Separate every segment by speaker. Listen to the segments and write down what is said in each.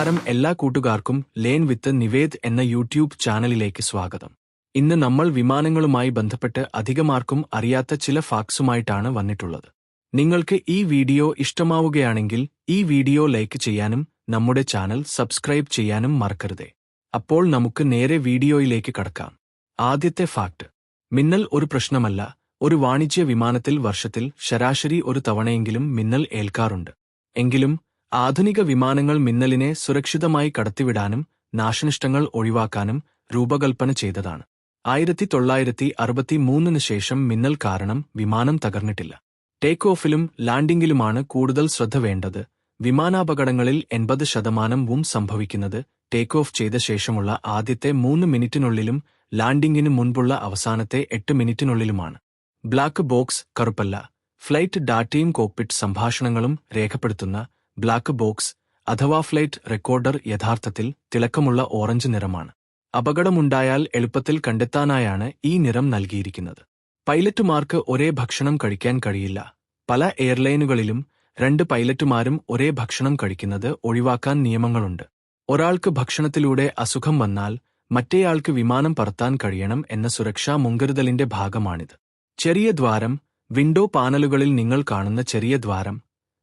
Speaker 1: നമസ്കാരം എല്ലാ കൂട്ടുകാർക്കും ലേൺ വിത്ത് നിവേദ് എന്ന യൂട്യൂബ് ചാനലിലേക്ക് സ്വാഗതം. ഇന്ന് നമ്മൾ വിമാനങ്ങളുമായി ബന്ധപ്പെട്ട് അധികമാർക്കും അറിയാത്ത ചില ഫാക്ട്സുമായിട്ടാണ് വന്നിട്ടുള്ളത്. നിങ്ങൾക്ക് ഈ വീഡിയോ ഇഷ്ടമാവുകയാണെങ്കിൽ ഈ വീഡിയോ ലൈക്ക് ചെയ്യാനും നമ്മുടെ ചാനൽ സബ്സ്ക്രൈബ് ചെയ്യാനും മറക്കരുതേ. അപ്പോൾ നമുക്ക് നേരെ വീഡിയോയിലേക്ക് കടക്കാം. ആദ്യത്തെ ഫാക്ട്: മിന്നൽ ഒരു പ്രശ്നമല്ല. ഒരു വാണിജ്യ വിമാനത്തിൽ വർഷത്തിൽ ശരാശരി ഒരു തവണയെങ്കിലും മിന്നൽ ഏൽക്കാറുണ്ട്. എങ്കിലും ആധുനിക വിമാനങ്ങൾ മിന്നലിനെ സുരക്ഷിതമായി കടത്തിവിടാനും നാശനഷ്ടങ്ങൾ ഒഴിവാക്കാനും രൂപകൽപ്പന ചെയ്തതാണ്. 1963 ശേഷം മിന്നൽ കാരണം വിമാനം തകർന്നിട്ടില്ല. ടേക്ക് ഓഫിലും ലാൻഡിംഗിലുമാണ് കൂടുതൽ ശ്രദ്ധ വേണ്ടത്. വിമാനാപകടങ്ങളിൽ 80% സംഭവിക്കുന്നത് ടേക്ക് ഓഫ് ചെയ്ത ശേഷമുള്ള ആദ്യത്തെ 3 മിനിറ്റിനുള്ളിലും ലാൻഡിംഗിന് മുൻപുള്ള അവസാനത്തെ 8 മിനിറ്റിനുള്ളിലുമാണ്. ബ്ലാക്ക് ബോക്സ് കറുപ്പല്ല. ഫ്ലൈറ്റ് ഡാറ്റയും കോക്പിറ്റ് സംഭാഷണങ്ങളും രേഖപ്പെടുത്തുന്ന ബ്ലാക്ക് ബോക്സ് അഥവാ ഫ്ലൈറ്റ് റെക്കോർഡർ യഥാർത്ഥത്തിൽ തിളക്കമുള്ള ഓറഞ്ച് നിറമാണ്. അപകടമുണ്ടായാൽ എളുപ്പത്തിൽ കണ്ടെത്താനായാണ് ഈ നിറം നൽകിയിരിക്കുന്നത്. പൈലറ്റുമാർക്ക് ഒരേ ഭക്ഷണം കഴിക്കാൻ കഴിയില്ല. പല എയർലൈനുകളിലും 2 പൈലറ്റുമാരും ഒരേ ഭക്ഷണം കഴിക്കുന്നത് ഒഴിവാക്കാൻ നിയമങ്ങളുണ്ട്. ഒരാൾക്ക് ഭക്ഷണത്തിലൂടെ അസുഖം വന്നാൽ മറ്റേയാൾക്ക് വിമാനം പറത്താൻ കഴിയണം എന്ന സുരക്ഷാ മുൻകരുതലിന്റെ ഭാഗമാണിത്. ചെറിയ ദ്വാരം: വിൻഡോ പാനലുകളിൽ നിങ്ങൾ കാണുന്ന ചെറിയ ദ്വാരം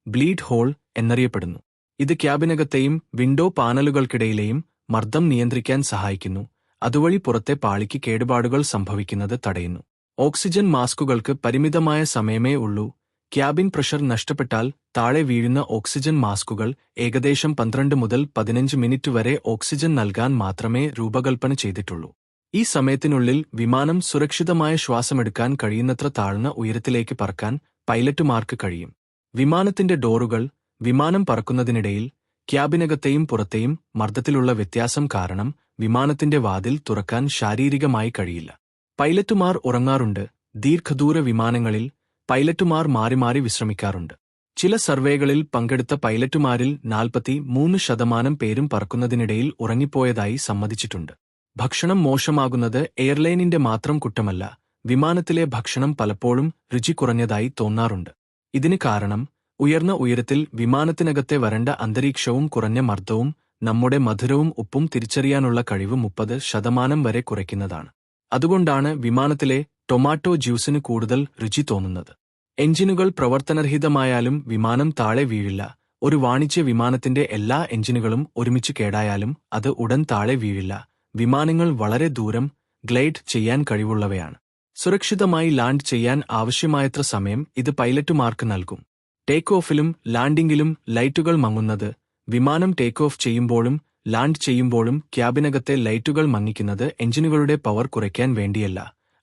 Speaker 1: ബ്ലീഡ് ഹോൾ എന്നറിയപ്പെടുന്നു. ഇത് ക്യാബിനകത്തെയും വിൻഡോ പാനലുകൾക്കിടയിലെയും മർദ്ദം നിയന്ത്രിക്കാൻ സഹായിക്കുന്നു. അതുവഴി പുറത്തെ പാളിക്ക് കേടുപാടുകൾ സംഭവിക്കുന്നത് തടയുന്നു. ഓക്സിജൻ മാസ്കുകൾക്ക് പരിമിതമായ സമയമേ ഉള്ളൂ. ക്യാബിൻ പ്രഷർ നഷ്ടപ്പെട്ടാൽ താഴെ വീഴുന്ന ഓക്സിജൻ മാസ്കുകൾ ഏകദേശം 12 മുതൽ 15 മിനിറ്റ് വരെ ഓക്സിജൻ നൽകാൻ മാത്രമേ രൂപകൽപ്പന ചെയ്തിട്ടുള്ളൂ. ഈ സമയത്തിനുള്ളിൽ വിമാനം സുരക്ഷിതമായ ശ്വാസമെടുക്കാൻ കഴിയുന്നത്ര താഴ്ന്ന ഉയരത്തിലേക്ക് പറക്കാൻ പൈലറ്റുമാർക്ക് കഴിയും. വിമാനത്തിന്റെ ഡോറുകൾ: വിമാനം പറക്കുന്നതിനിടയിൽ ക്യാബിനകത്തെയും പുറത്തെയും മർദ്ദത്തിലുള്ള വ്യത്യാസം കാരണം വിമാനത്തിന്റെ വാതിൽ തുറക്കാൻ ശാരീരികമായി കഴിയില്ല. പൈലറ്റുമാർ ഉറങ്ങാറുണ്ട്. ദീർഘദൂര വിമാനങ്ങളിൽ പൈലറ്റുമാർ മാറി മാറി വിശ്രമിക്കാറുണ്ട്. ചില സർവേകളിൽ പങ്കെടുത്ത പൈലറ്റുമാരിൽ 43% പേരും പറക്കുന്നതിനിടയിൽ ഉറങ്ങിപ്പോയതായി സമ്മതിച്ചിട്ടുണ്ട്. ഭക്ഷണം മോശമാകുന്നത് എയർലൈനിന്റെ മാത്രം കുറ്റമല്ല. വിമാനത്തിലെ ഭക്ഷണം പലപ്പോഴും രുചി കുറഞ്ഞതായി തോന്നാറുണ്ട്. ഇതിന് കാരണം ഉയർന്ന ഉയരത്തിൽ വിമാനത്തിനകത്തെ വരണ്ട അന്തരീക്ഷവും കുറഞ്ഞ മർദ്ദവും നമ്മുടെ മധുരവും ഉപ്പും തിരിച്ചറിയാനുള്ള കഴിവ് 30% വരെ കുറയ്ക്കുന്നതാണ്. അതുകൊണ്ടാണ് വിമാനത്തിലെ ടൊമാറ്റോ ജ്യൂസിന് കൂടുതൽ രുചി തോന്നുന്നത്. എഞ്ചിനുകൾ പ്രവർത്തനരഹിതമായാലും വിമാനം താഴെ വീഴില്ല. ഒരു വാണിജ്യ വിമാനത്തിന്റെ എല്ലാ എഞ്ചിനുകളും ഒരുമിച്ച് കേടായാലും അത് ഉടൻ താഴെ വീഴില്ല. വിമാനങ്ങൾ വളരെ ദൂരം ഗ്ലൈഡ് ചെയ്യാൻ കഴിവുള്ളവയാണ്. സുരക്ഷിതമായി ലാൻഡ് ചെയ്യാൻ ആവശ്യമായത്ര സമയം ഇത് പൈലറ്റുമാർക്ക് നൽകും. ടേക്ക് ഓഫിലും ലാൻഡിംഗിലും ലൈറ്റുകൾ മങ്ങുന്നത്: വിമാനം ടേക്ക് ഓഫ് ചെയ്യുമ്പോഴും ലാൻഡ് ചെയ്യുമ്പോഴും ക്യാബിനകത്തെ ലൈറ്റുകൾ മങ്ങിക്കുന്നത് എഞ്ചിനുകളുടെ പവർ കുറയ്ക്കാൻ വേണ്ടിയല്ല.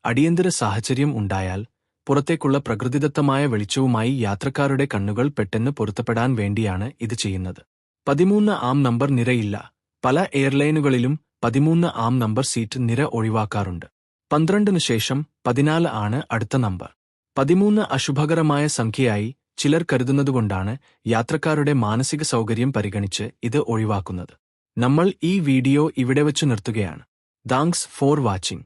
Speaker 1: അടിയന്തര സാഹചര്യം ഉണ്ടായാൽ പുറത്തേക്കുള്ള പ്രകൃതിദത്തമായ വെളിച്ചവുമായി യാത്രക്കാരുടെ കണ്ണുകൾ പെട്ടെന്ന് പൊരുത്തപ്പെടാൻ വേണ്ടിയാണ് ഇത് ചെയ്യുന്നത്. 13 നമ്പർ നിരയില്ല. പല എയർലൈനുകളിലും 13 നമ്പർ സീറ്റ് നിര ഒഴിവാക്കാറുണ്ട്. 12 ശേഷം 14 ആണ് അടുത്ത നമ്പർ. 13 അശുഭകരമായ സംഖ്യയായി ചിലർ കരുതുന്നതുകൊണ്ടാണ് യാത്രക്കാരുടെ മാനസിക സൗകര്യം പരിഗണിച്ച് ഇത് ഒഴിവാക്കുന്നത്. നമ്മൾ ഈ വീഡിയോ ഇവിടെ വച്ചു നിർത്തുകയാണ്. Thanks for watching.